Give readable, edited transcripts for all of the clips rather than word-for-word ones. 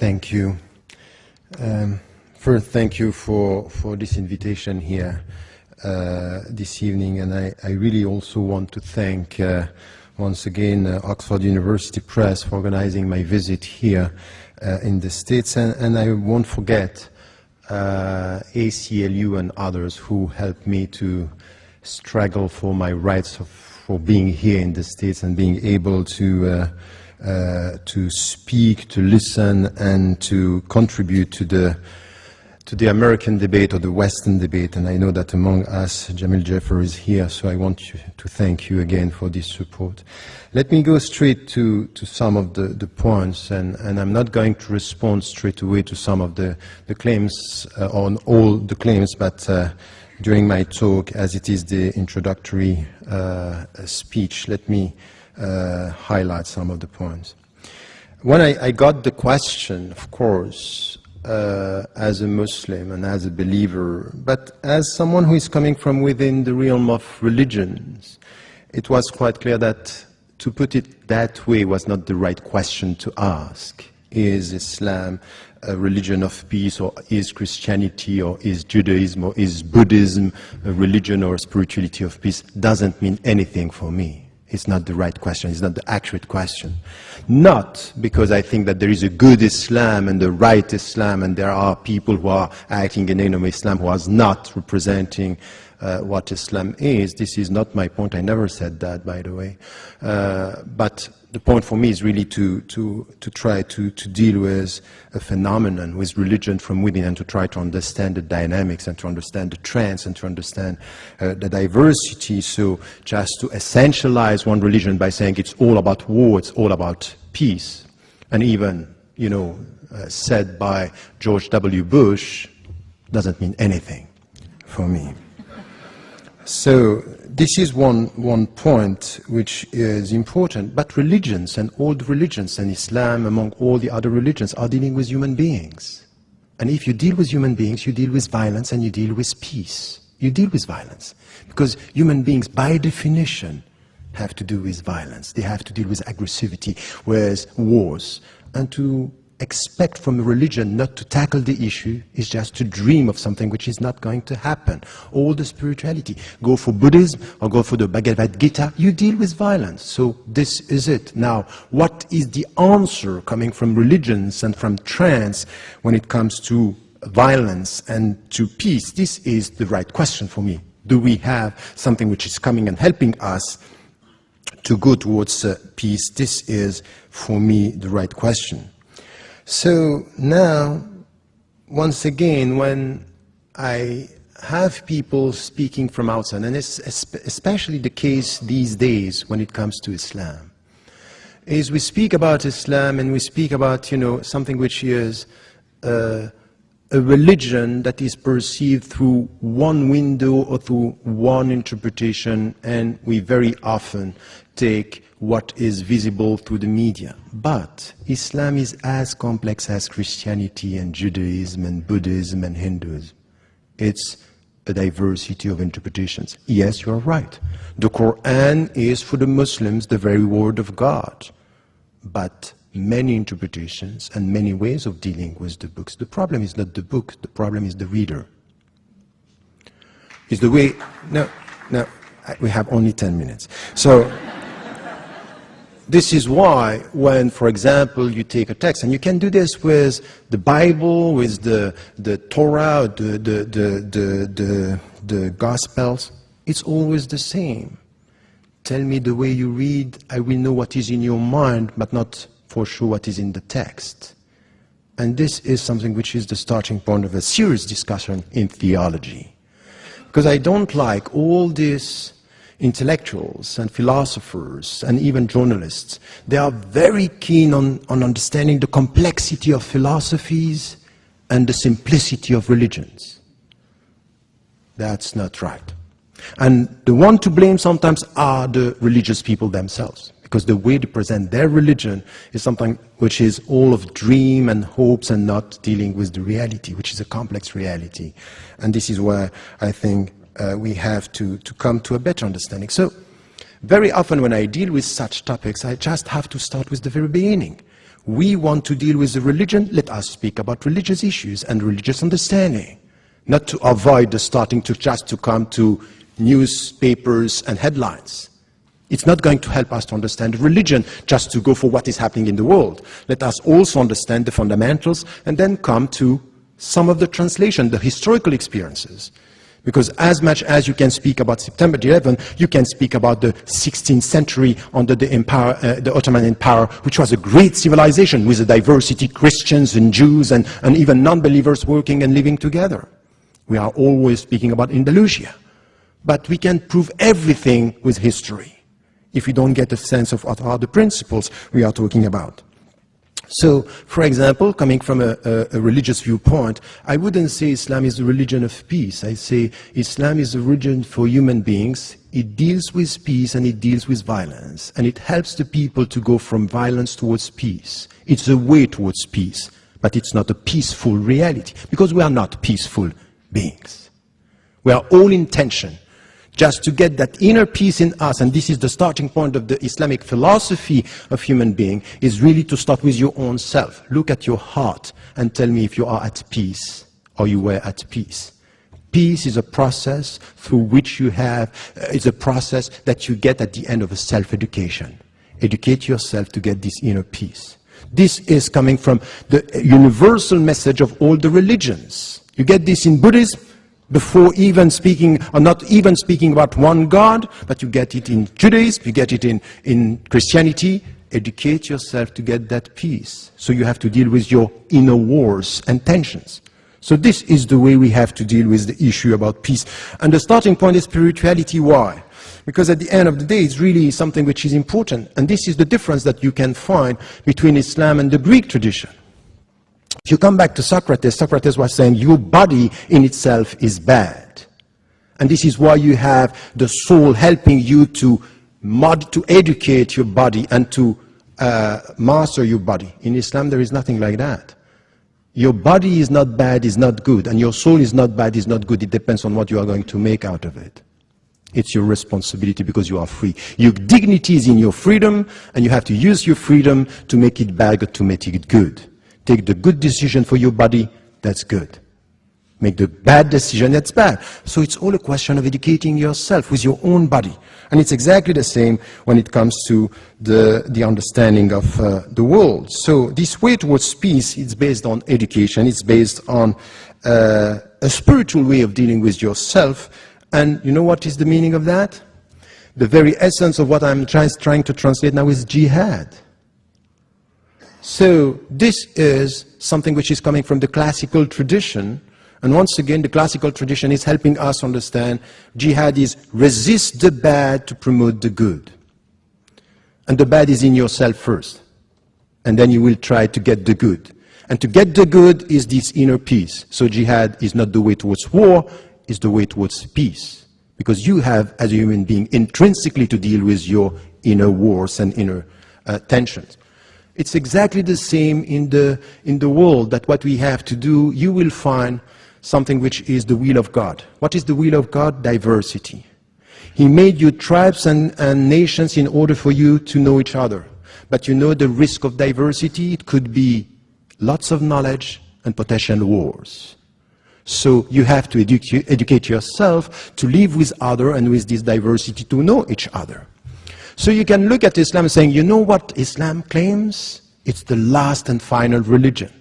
Thank you. First, thank you for this invitation here this evening, and I really also want to thank once again Oxford University Press for organizing my visit here in the States, and I won't forget ACLU and others who helped me to struggle for my rights for being here in the States and being able to speak, to listen, and to contribute to the American debate or the Western debate. And I know that among us, Jamil Jaffer is here, so I want to thank you again for this support. Let me go straight to some of the points, and I'm not going to respond straight away to some of the claims, on all the claims, but during my talk, as it is the introductory speech, let me highlight some of the points. When I got the question, of course, as a Muslim and as a believer, but as someone who is coming from within the realm of religions, it was quite clear that to put it that way was not the right question to ask. Is Islam a religion of peace, or is Christianity, or is Judaism, or is Buddhism a religion or a spirituality of peace? Doesn't mean anything for me. It's not the right question. It's not the accurate question. Not because I think that there is a good Islam and a right Islam, and there are people who are acting in the name of Islam who are not representing what Islam is. This is not my point. I never said that, by the way. But the point for me is really to try to deal with a phenomenon, with religion from within, and to try to understand the dynamics and to understand the trends and to understand the diversity. So just to essentialize one religion by saying it's all about war, it's all about peace, and even, you know, said by George W. Bush, doesn't mean anything for me. So this is one point which is important. But religions, and all the religions, and Islam among all the other religions, are dealing with human beings. And if you deal with human beings, you deal with violence and you deal with peace. You deal with violence. Because human beings, by definition, have to do with violence. They have to deal with aggressivity, with wars. And to expect from a religion not to tackle the issue is just to dream of something which is not going to happen. All the spirituality, go for Buddhism or go for the Bhagavad Gita, you deal with violence. So this is it. Now, what is the answer coming from religions and from trends when it comes to violence and to peace? This is the right question for me. Do we have something which is coming and helping us to go towards peace? This is, for me, the right question. So now, once again, when I have people speaking from outside, and it's especially the case these days when it comes to Islam, is we speak about Islam and we speak about, you know, something which is a religion that is perceived through one window or through one interpretation, and we very often take what is visible through the media. But Islam is as complex as Christianity and Judaism and Buddhism and Hinduism. It's a diversity of interpretations. Yes, you are right. The Quran is for the Muslims the very word of God. But many interpretations and many ways of dealing with the books. The problem is not the book, the problem is the reader. It's the way, no, we have only 10 minutes. So, this is why when, for example, you take a text, and you can do this with the Bible, with the Torah, the Gospels, it's always the same. Tell me the way you read, I will know what is in your mind, but not for sure what is in the text. And this is something which is the starting point of a serious discussion in theology. Because I don't like all these intellectuals and philosophers and even journalists. They are very keen on understanding the complexity of philosophies and the simplicity of religions. That's not right. And the one to blame sometimes are the religious people themselves, because the way they present their religion is something which is all of dream and hopes and not dealing with the reality, which is a complex reality. And this is where I think we have to come to a better understanding. So very often when I deal with such topics, I just have to start with the very beginning. We want to deal with the religion, let us speak about religious issues and religious understanding, not to avoid the starting to just to come to newspapers and headlines. It's not going to help us to understand religion just to go for what is happening in the world. Let us also understand the fundamentals and then come to some of the translation, the historical experiences. Because as much as you can speak about September 11, you can speak about the 16th century under the empire, the Ottoman Empire, which was a great civilization with a diversity, Christians and Jews and even non-believers working and living together. We are always speaking about Andalusia. But we can prove everything with history if we don't get a sense of what are the principles we are talking about. So, for example, coming from a religious viewpoint, I wouldn't say Islam is the religion of peace. I say Islam is a religion for human beings. It deals with peace and it deals with violence. And it helps the people to go from violence towards peace. It's a way towards peace, but it's not a peaceful reality, because we are not peaceful beings. We are all in tension. Just to get that inner peace in us, and this is the starting point of the Islamic philosophy of human being, is really to start with your own self. Look at your heart and tell me if you are at peace or you were at peace. Peace is a process through which you have, is a process that you get at the end of a self-education. Educate yourself to get this inner peace. This is coming from the universal message of all the religions. You get this in Buddhism, before even speaking, or not even speaking about one God, but you get it in Judaism, you get it in Christianity. Educate yourself to get that peace. So you have to deal with your inner wars and tensions. So this is the way we have to deal with the issue about peace. And the starting point is spirituality. Why? Because at the end of the day, it's really something which is important. And this is the difference that you can find between Islam and the Greek tradition. If you come back to Socrates, Socrates was saying your body in itself is bad. And this is why you have the soul helping you to educate your body and to master your body. In Islam, there is nothing like that. Your body is not bad, is not good, and your soul is not bad, is not good. It depends on what you are going to make out of it. It's your responsibility because you are free. Your dignity is in your freedom, and you have to use your freedom to make it bad or to make it good. Take the good decision for your body, that's good. Make the bad decision, that's bad. So it's all a question of educating yourself with your own body. And it's exactly the same when it comes to the understanding of the world. So this way towards peace is based on education. It's based on a spiritual way of dealing with yourself. And you know what is the meaning of that? The very essence of what I'm trying to translate now is jihad. So this is something which is coming from the classical tradition. And once again, the classical tradition is helping us understand jihad is resist the bad to promote the good. And the bad is in yourself first. And then you will try to get the good. And to get the good is this inner peace. So jihad is not the way towards war, it's the way towards peace. Because you have, as a human being, intrinsically to deal with your inner wars and inner tensions. It's exactly the same in the world, that what we have to do, you will find something which is the will of God. What is the will of God? Diversity. He made you tribes and nations in order for you to know each other. But you know the risk of diversity? It could be lots of knowledge and potential wars. So you have to educate yourself to live with others and with this diversity to know each other. So you can look at Islam saying, you know what Islam claims? It's the last and final religion.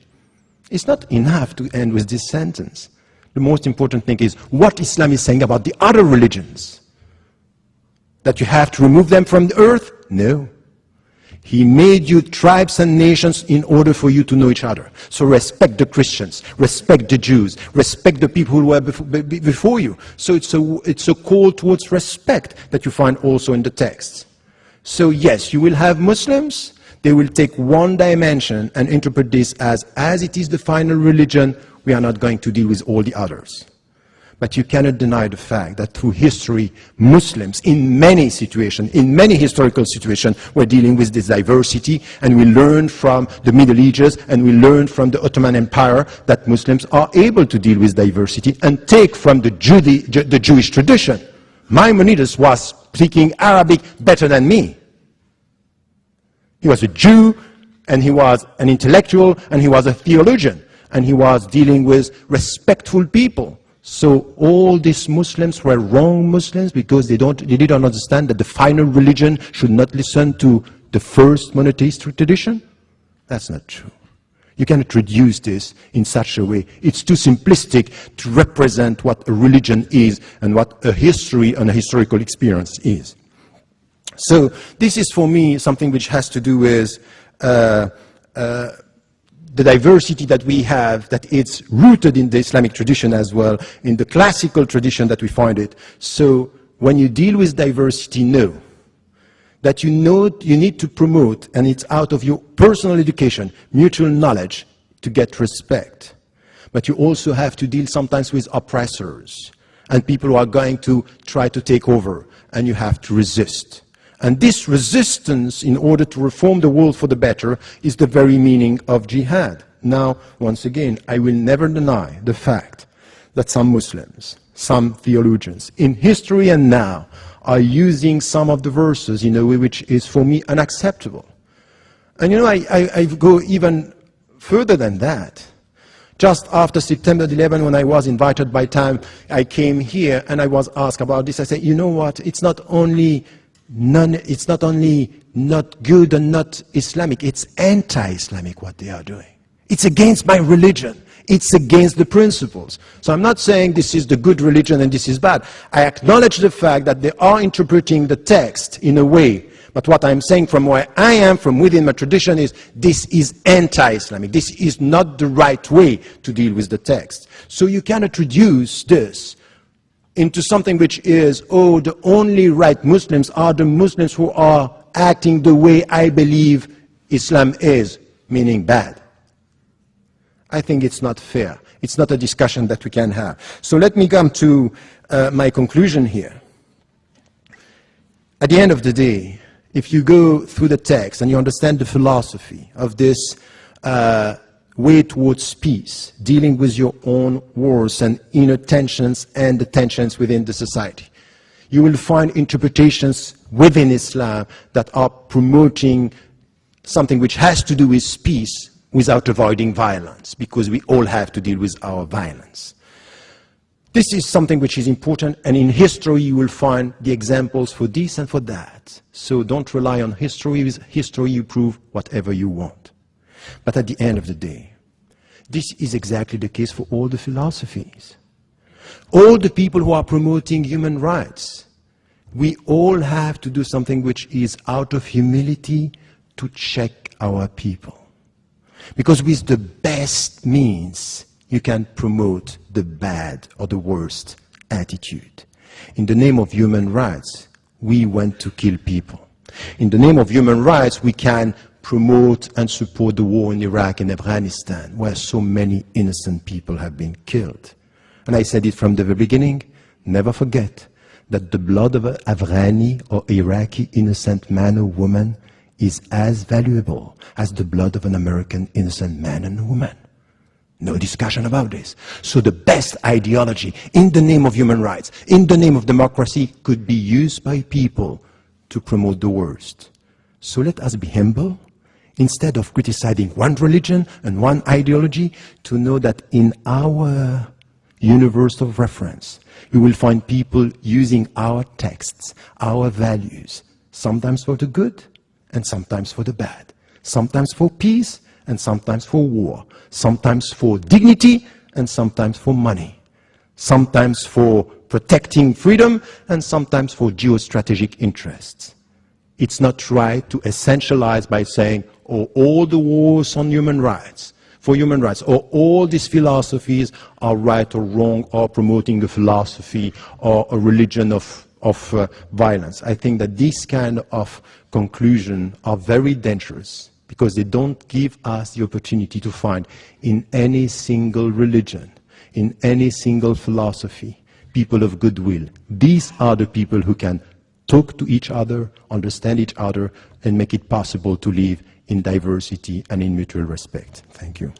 It's not enough to end with this sentence. The most important thing is what Islam is saying about the other religions. That you have to remove them from the earth? No. He made you tribes and nations in order for you to know each other. So respect the Christians, respect the Jews, respect the people who were before you. So it's a call towards respect that you find also in the text. So yes, you will have Muslims, they will take one dimension and interpret this as it is the final religion, we are not going to deal with all the others. But you cannot deny the fact that through history, Muslims in many situations, in many historical situations, were dealing with this diversity, and we learned from the Middle Ages and we learned from the Ottoman Empire that Muslims are able to deal with diversity and take from the Jewish tradition. Maimonides was speaking Arabic better than me. He was a Jew and he was an intellectual, and he was a theologian, and he was dealing with respectful people. So all these Muslims were wrong Muslims because they didn't understand that the final religion should not listen to the first monotheistic tradition? That's not true. You cannot reduce this in such a way. It's too simplistic to represent what a religion is and what a history and a historical experience is. So this is for me something which has to do with the diversity that we have, that it's rooted in the Islamic tradition as well, in the classical tradition that we find it. So when you deal with diversity, know that you need to promote, and it's out of your personal education, mutual knowledge, to get respect. But you also have to deal sometimes with oppressors and people who are going to try to take over, and you have to resist. And this resistance, in order to reform the world for the better, is the very meaning of jihad. Now, once again, I will never deny the fact that some Muslims, some theologians, in history and now, are using some of the verses in a way which is, for me, unacceptable. And you know, I go even further than that. Just after September 11, when I was invited by Time, I came here and I was asked about this. I said, you know what, it's not only not good and not Islamic, it's anti-Islamic what they are doing. It's against my religion. It's against the principles. So I'm not saying this is the good religion and this is bad. I acknowledge the fact that they are interpreting the text in a way. But what I'm saying from where I am, from within my tradition, is this is anti-Islamic. This is not the right way to deal with the text. So you cannot reduce this into something which is, oh, the only right Muslims are the Muslims who are acting the way I believe Islam is, meaning bad. I think it's not fair. It's not a discussion that we can have. So let me come to my conclusion here. At the end of the day, if you go through the text and you understand the philosophy of this way towards peace, dealing with your own wars and inner tensions and the tensions within the society, you will find interpretations within Islam that are promoting something which has to do with peace without avoiding violence, because we all have to deal with our violence. This is something which is important, and in history you will find the examples for this and for that. So don't rely on history. With history you prove whatever you want. But at the end of the day, this is exactly the case for all the philosophies. All the people who are promoting human rights, we all have to do something which is out of humility to check our people. Because with the best means, you can promote the bad or the worst attitude. In the name of human rights, we want to kill people. In the name of human rights, we can promote and support the war in Iraq and Afghanistan, where so many innocent people have been killed. And I said it from the very beginning, never forget that the blood of an Afghani or Iraqi innocent man or woman is as valuable as the blood of an American innocent man and woman. No discussion about this. So the best ideology in the name of human rights, in the name of democracy, could be used by people to promote the worst. So let us be humble, instead of criticizing one religion and one ideology, to know that in our universe of reference, you will find people using our texts, our values, sometimes for the good and sometimes for the bad, sometimes for peace and sometimes for war, sometimes for dignity and sometimes for money, sometimes for protecting freedom and sometimes for geostrategic interests. It's not right to essentialize by saying, oh, all the wars on human rights, for human rights, or all these philosophies are right or wrong, or promoting a philosophy or a religion of violence. I think that these kind of conclusions are very dangerous, because they don't give us the opportunity to find in any single religion, in any single philosophy, people of goodwill. These are the people who can talk to each other, understand each other, and make it possible to live in diversity and in mutual respect. Thank you.